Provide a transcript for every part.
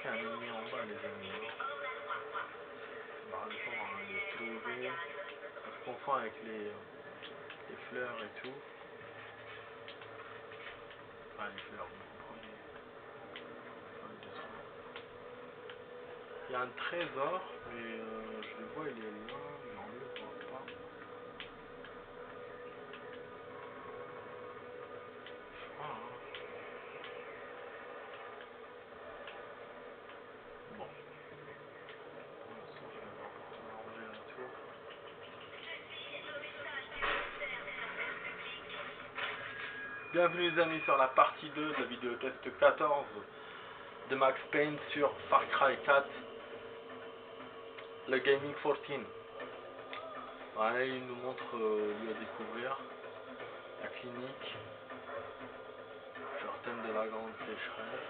qu'il y a un ennemi en bas, les amis. Bah, le temps à les trouver. Ça se confond avec les fleurs et tout. Ah, les fleurs, vous comprenez. Il y a un trésor, mais je le vois, il est là, mais on ne le voit pas. Je crois, hein. Bon. Pour l'instant, je vais ranger la tour. Bienvenue les amis sur la partie 2 de la vidéo test 14 de Max Payne sur Far Cry 4, le Gaming 14. Ouais, il nous montre lui à découvrir la clinique, genre thème de la grande sécheresse.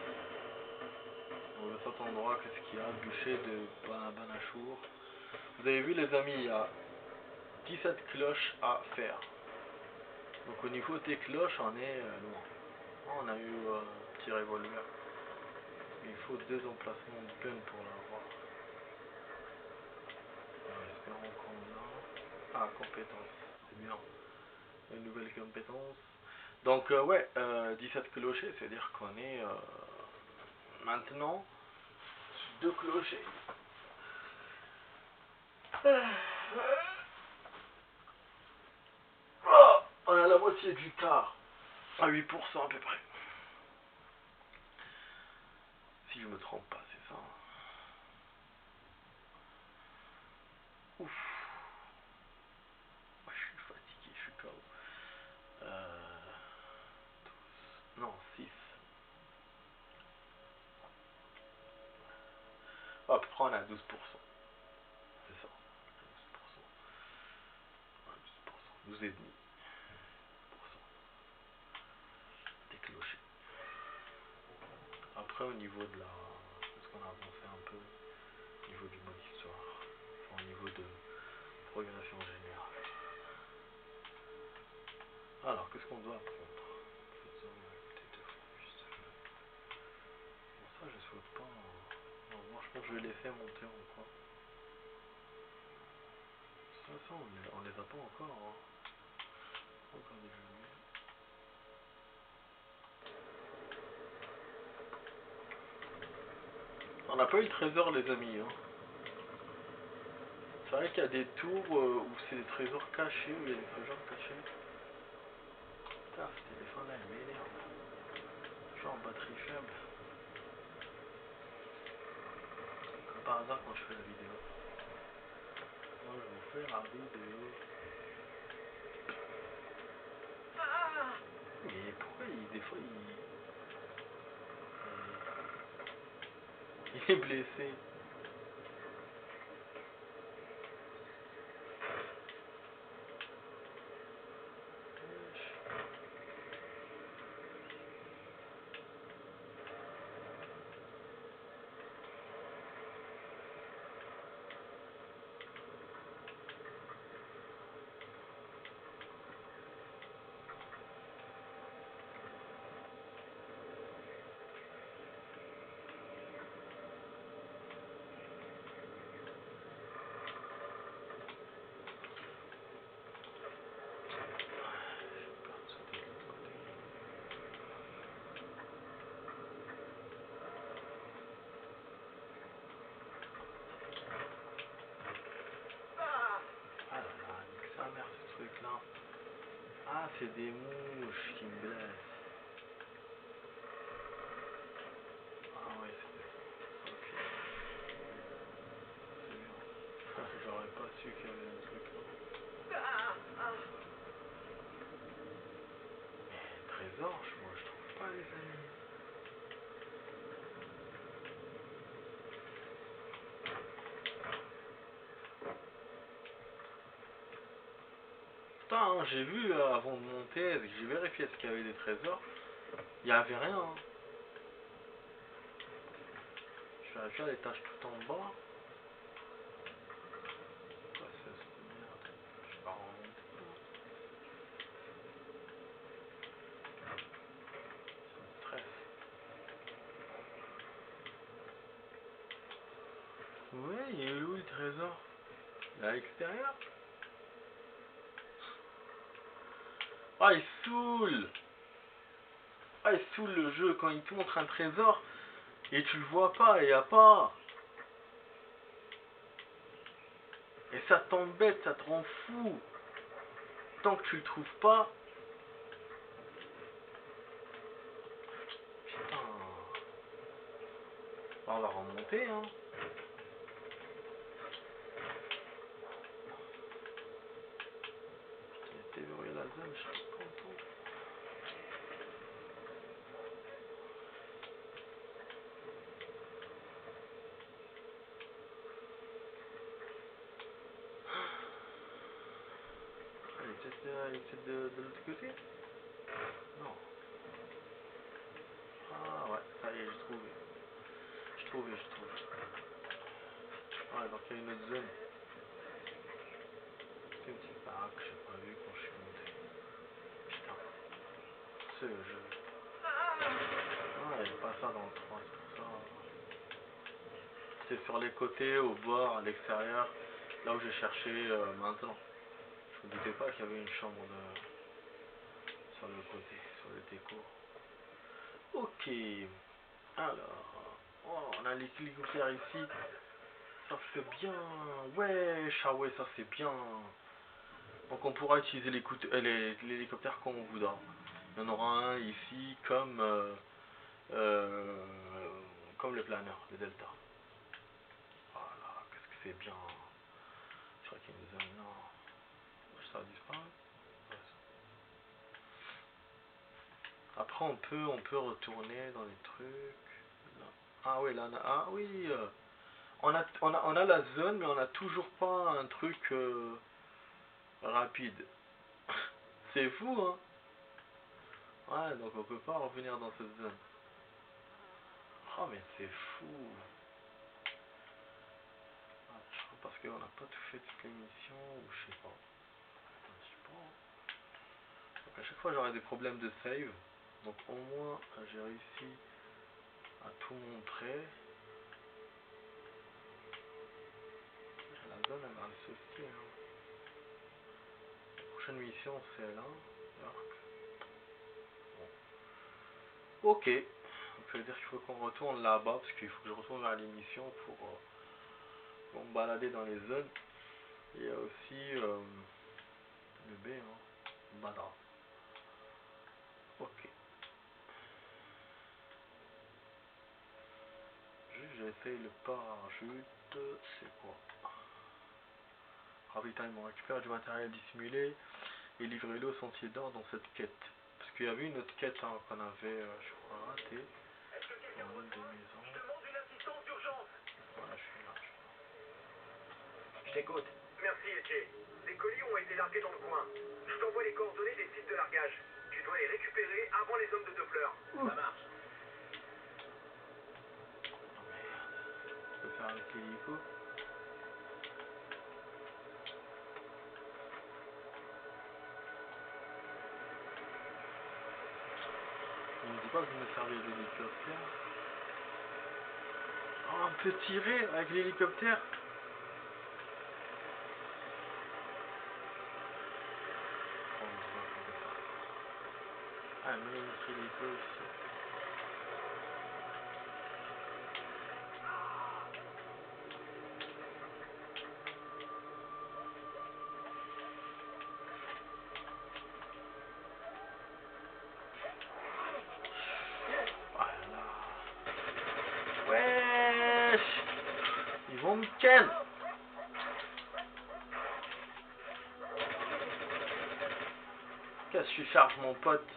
Dans cet endroit, qu'est-ce qu'il y a? Bûcher de Banachour. Vous avez vu les amis, il y a 17 cloches à faire. Donc au niveau des cloches, on est loin. On a eu un petit revolver. Il faut 2 emplacements de gun pour l'avoir. Espérons qu'on a... Ah, compétence, c'est bien. Une nouvelle compétence. Donc ouais, 17 clochers, c'est-à-dire qu'on est maintenant sur 2 clochers. On a la moitié du quart, à 8% à peu près. Si je me trompe pas, c'est ça. Ouf. Ouais, je suis fatigué, je suis KO. Non, 6. À peu près on a 12%. C'est ça. 12%. 12,5%. Des clochers. Après au niveau de la... Parce qu'on a avancé un peu au niveau du mode histoire. Enfin, au niveau de progression générale. Alors, qu'est-ce qu'on doit apprendre? Bon, ça, je souhaite pas. Non, je pense que je vais laisser monter encore. Ça, on les a pas encore. Hein. Encore des jeux. On n'a pas eu le trésor, les amis. Hein. C'est vrai qu'il y a des tours où c'est des trésors cachés, où il y a des trésors cachés. Putain, ce téléphone là, il m'énerve. Je suis en batterie faible. Comme par hasard quand je fais la vidéo. Moi, je vous fais la vidéo. Mais pourquoi des fois il est blessé? Ah là là, nique sa mère ce truc là. Ah, c'est des mouches qui me blessent. Ah oui, c'était ça. Ok. C'est bien. J'aurais pas su qu'il y avait un truc là. Mais trésor, moi je trouve pas les amis. Putain, hein, j'ai vu avant de monter, j'ai vérifié ce qu'il y avait des trésors. Il y avait rien. Hein. Je suis arrivé à l'étage tout en bas. Quoi c'est cette merde? Je vais pas remonter. Ça me stresse. Ouais, il est où le trésor? Il est à l'extérieur? Ah, il saoule! Ah, il saoule le jeu quand il te montre un trésor et tu le vois pas, et y a pas. Et ça t'embête, ça te rend fou. Tant que tu le trouves pas. Putain. On va remonter, hein. J'ai déverrouillé la zone, je suis content. Allez, peut-être de l'autre côté? Non. Ah ouais, ça y est, j'ai trouvé. J'ai trouvé. Ouais, donc il y a une autre zone. C'est une petite baraque que j'ai pas vu quand je suis monté. Putain, c'est le jeu. Ah, il n'y a pas ça dans le 3, c'est pour ça. C'est sur les côtés, au bord, à l'extérieur, là où j'ai cherché maintenant. Je me doutais pas qu'il y avait une chambre sur le côté, sur le déco. Ok, alors, oh, on a l'hélicoptère ici. Ça c'est bien, wesh, ah ouais, ça c'est bien. Donc on pourra utiliser l'hélicoptère comme on voudra. Il y en aura un ici euh, comme le planeur, le Delta. Voilà, qu'est-ce que c'est bien. Je crois qu'il y a une zone, non. Ça a disparu. Ouais. Après on peut retourner dans les trucs. Là. Ah oui, là, ah oui. On a la zone, mais on a toujours pas un truc rapide. C'est fou, hein. Ouais, donc on peut pas revenir dans cette zone. Oh mais c'est fou. Ah, je crois parce qu'on n'a pas tout fait toutes les missions, ou je sais pas. Je sais pas. Donc à chaque fois j'aurai des problèmes de save. Donc au moins j'ai réussi à tout montrer. La zone elle va se hein. La prochaine mission c'est là. Bon. Ok. Donc ça veut dire qu'il faut qu'on retourne là-bas, parce qu'il faut que je retourne vers l'émission pour me balader dans les zones. Il y a aussi le B, hein. Badra. Ok. Juste j'essaye le parachute. C'est quoi? Ravitaillement. Récupère du matériel dissimulé et livrez-le au sentier d'or dans cette quête. Parce qu'il y avait une autre quête hein, qu'on avait, je crois, ratée. Dans une des maisons. Je demande une assistance d'urgence. Voilà, je suis là. Je t'écoute. Merci, Edge. Des colis ont été largués dans le coin. Je t'envoie les coordonnées des sites de largage. Tu dois les récupérer avant les hommes de Doppler. Ça marche. Oh merde. Je peux faire avec l'hélico. On me dit pas que vous me servez d'hélicoptère. Oh, on peut tirer avec l'hélicoptère. Ah, mais notre hélico ici. Voilà. Wesh! Ils vont me ken! Qu'est-ce que tu charges, mon pote?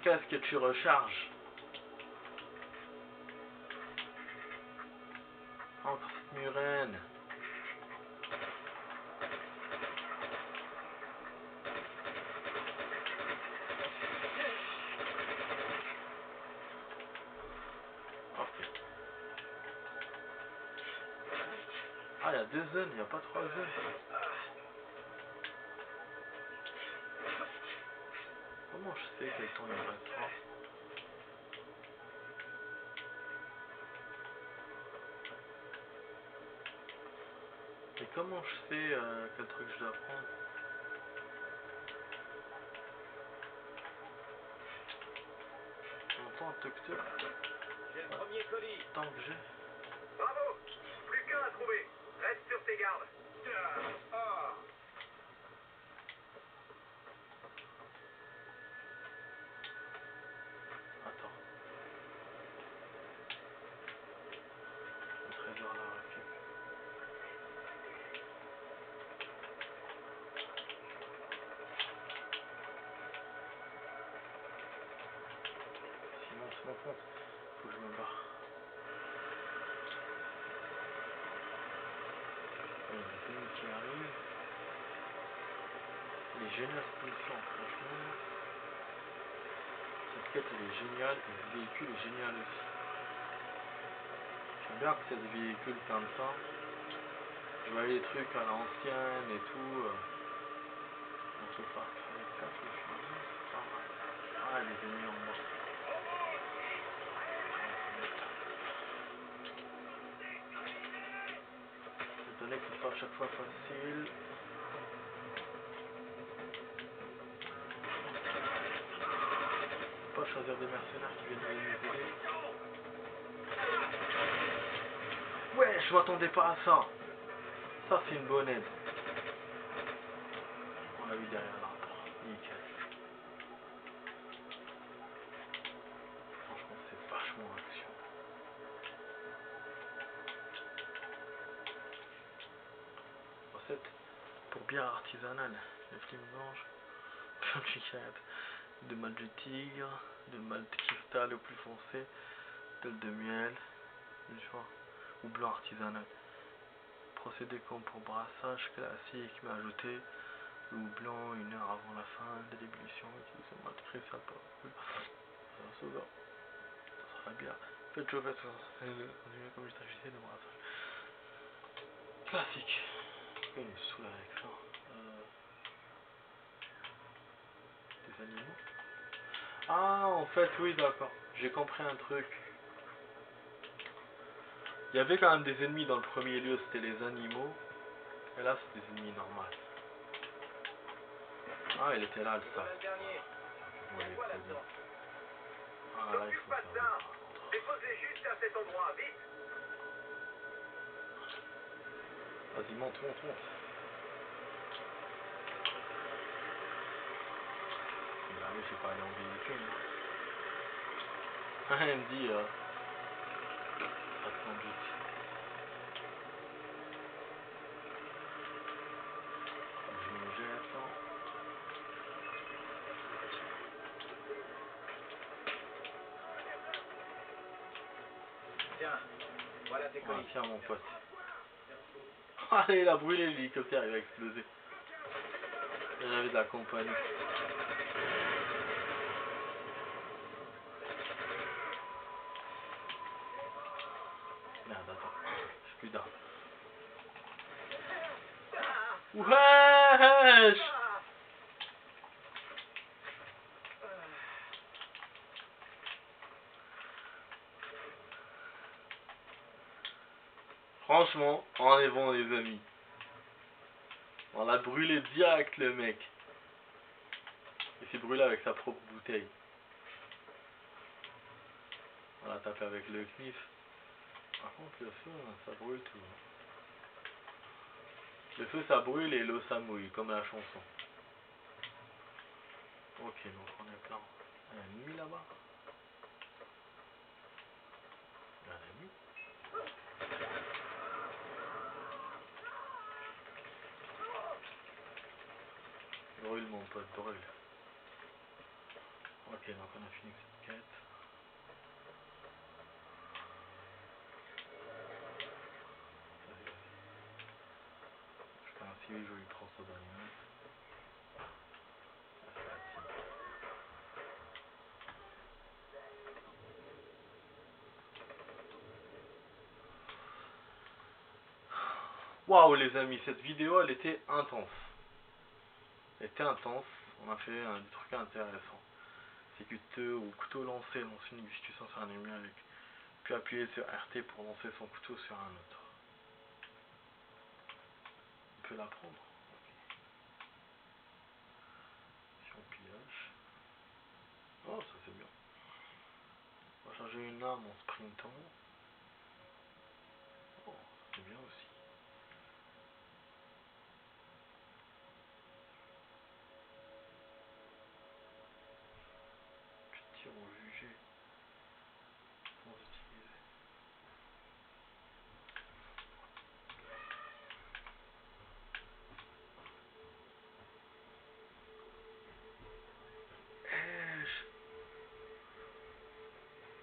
Qu'est-ce que tu recharges? Encore cette murène. Ok. Ah, il y a 2 zones, il n'y a pas 3 zones. Comment je sais quel temps il me restera? Et comment je sais quel truc je dois prendre? J'entends un tuk-tuk. J'ai le premier colis. Tant que j'ai. Bravo. Plus qu'un à trouver. Reste sur tes gardes. Ah. Attends. Le trésor là, récup. Monte. Faut que je me barre. Il y a des ennemis qui arrivent. Elle est géniale cette mission, franchement. Cette quête elle est géniale et le véhicule est génial aussi. J'aime bien que c'est des véhicules comme ça. Je vois les trucs à l'ancienne et tout. On se Far Cry 4 le fusil, c'est pas mal. Ah, les ennemis en bas. Étonné que ce soit à chaque fois facile. Faut pas choisir des mercenaires qui viennent nous aider. Ouais, je m'attendais pas à ça. Ça c'est une bonne aide. On l'a vu derrière l'arbre. Nickel. Franchement c'est vachement action. Recette pour bière artisanale. Les flimes blanches. De malt de tigre. De malt cristal au plus foncé. D'huile de miel. Ou blanc artisanal. Procédé comme pour brassage classique mais ajouter le houblon 1 heure avant la fin de l'ébullition. Utilisez le malt cristal pour ça sera bien. Faites chauffer ça. Continuez comme il s'agissait de brassage. Classique. Il me saoule avec ça. Des animaux. Ah, en fait, oui, d'accord. J'ai compris un truc. Il y avait quand même des ennemis dans le premier lieu, c'était les animaux. Et là, c'est des ennemis normaux. Ah, il était là, le sac. Ah, là, il faut faire le pas. Dépose-les juste à cet endroit, vite. Vas-y, monte. Bah oui, je sais pas aller en véhicule. Ah, elle me dit, ça te conduit. Je me jette. Tiens, voilà tes colis. Tiens, mon pote. Allez, il a brûlé l'hélicoptère, il va exploser. Il y avait de la compagnie. Merde, attends. J'ai plus d'armes. Wesh! Franchement, on est bon les amis. On a brûlé direct le mec. Il s'est brûlé avec sa propre bouteille. On l'a tapé avec le knif. Par contre le feu, ça brûle tout. Le feu ça brûle et l'eau ça mouille, comme la chanson. Ok, donc on est plein. Il y a un ennemi là-bas. Il y a un ennemi. Brûle mon pote, brûle. Ok, donc on a fini cette quête. Vas-y. Je fais un civil, je lui prends sa bagnole. Waouh les amis, cette vidéo elle était intense. On a fait des trucs intéressants. C'est au couteau lancé, lancer une exécution sur un ennemi avec. Puis appuyer sur RT pour lancer son couteau sur un autre. peut la prendre. Mission pillage. Oh, ça c'est bien. On va changer une arme en sprintant. Oh, c'est bien aussi.